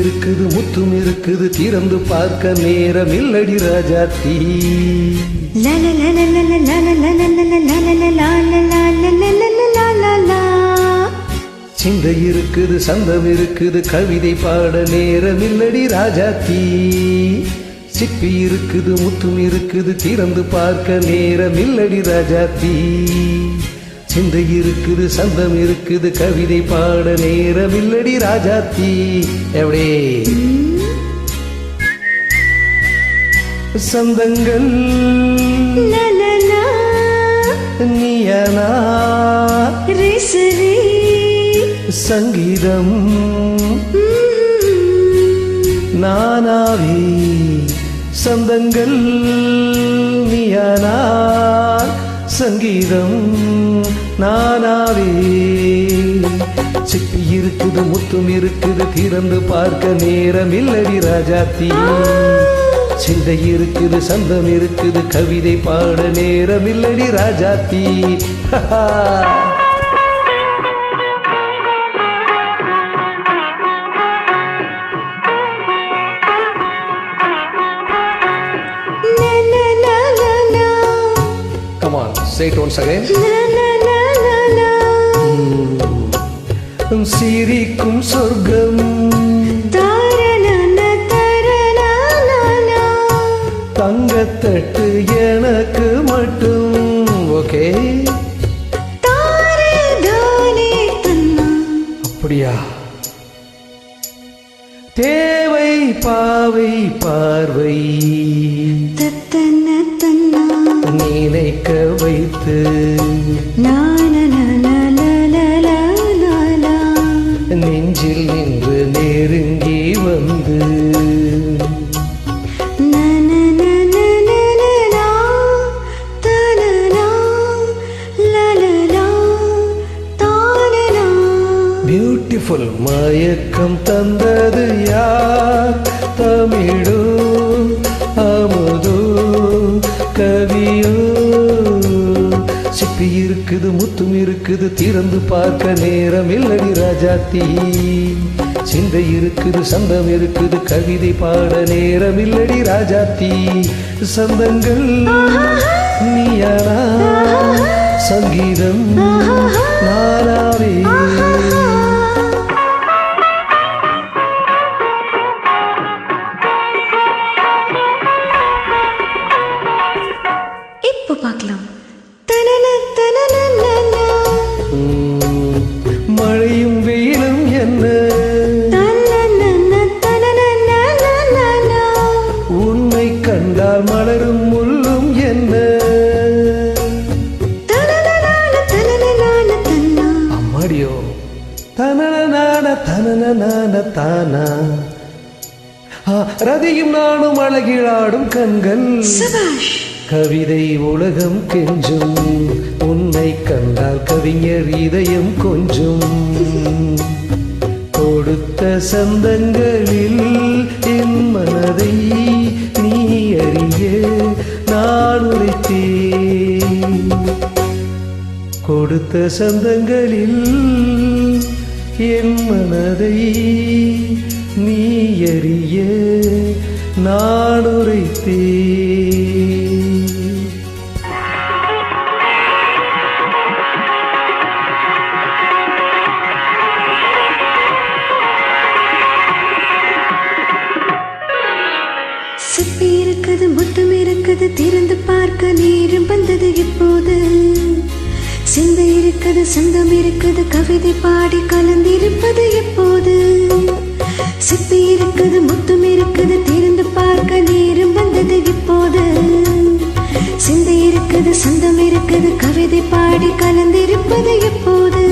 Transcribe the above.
இருக்குது முத்தும் இருக்குது திறந்து பார்க்க நேரம் இல்லடி ராஜாத்தி சிந்தை இருக்குது சந்தம் இருக்குது கவிதை பாட நேரம் இல்லடி ராஜாத்தி சிப்பி இருக்குது முத்தும் இருக்குது திறந்து பார்க்க நேரம் இல்லடி ராஜாத்தி சிந்தை இருக்குது சந்தம் இருக்குது கவிதை பாட நேரம் இல்லடி ராஜாத்தி எவடே சந்தங்கள் நீயனா சங்கீதம் நானாவே சந்தங்கள் நீயனா சங்கீதம் நானாவே சிப்பி இருக்குது முத்தும் இருக்குது திறந்து பார்க்க நேரம் இல்லடி ராஜாத்தி சிந்தை இருக்குது சந்தம் இருக்குது கவிதை பாட நேரம் இல்லடி Rajathi Come on, say it once again. சிரிக்கும் சொர்க்கம் தங்கத்தட்டு எனக்கு மட்டும் ஓகே அப்படியா தேவை பாவை பார்வை நினைக்க வைத்து நெஞ்சில் நின்று நெருங்கி வந்து பியூட்டிஃபுல் மயக்கம் தந்தது யார் தமிழோ அமுதோ கவியோ சிப்பி இருக்குது முத்தும் இருக்குது திறந்து பார்க்க நேரம் இல்லடி ராஜாத்தி சிந்தை இருக்குது சந்தம் இருக்குது கவிதை பாட நேரம் இல்லடி ராஜாத்தி சந்தங்கள் நீயானா சங்கீதம் நானாவே பார்க்கலாம் மழையும் வெயிலும் என்ன உன்னை கண்டால் மலரும் முள்ளும் என்ன அம்மாடியோ தனன தனன தானா ரதியும் நானும் அழகிழாடும் கண்கள் கவிதை உலகம் கெஞ்சும் உன்னை கண்டால் கவிஞர் இதயம் கொஞ்சும் கொடுத்த சந்தங்களில் என் மனதை நீ அறிய நான் உரைத்தேன் கொடுத்த சந்தங்களில் என் மனதை நீ அறிய நான் உரைத்தேன் சிப்பி இருக்குது முத்தம் இருக்குது திறந்து பார்க்க நேரம் வந்தது இப்போது சிந்தை இருக்குது சந்தம் இருக்குது கவிதை பாடி கலந்திருப்பது எப்போது சிப்பி இருக்குது முத்தம் இருக்குது திறந்து பார்க்க நேரம் வந்தது இப்போது சிந்தை இருக்குது சந்தம் இருக்குது கவிதை பாடி கலந்திருப்பது எப்போது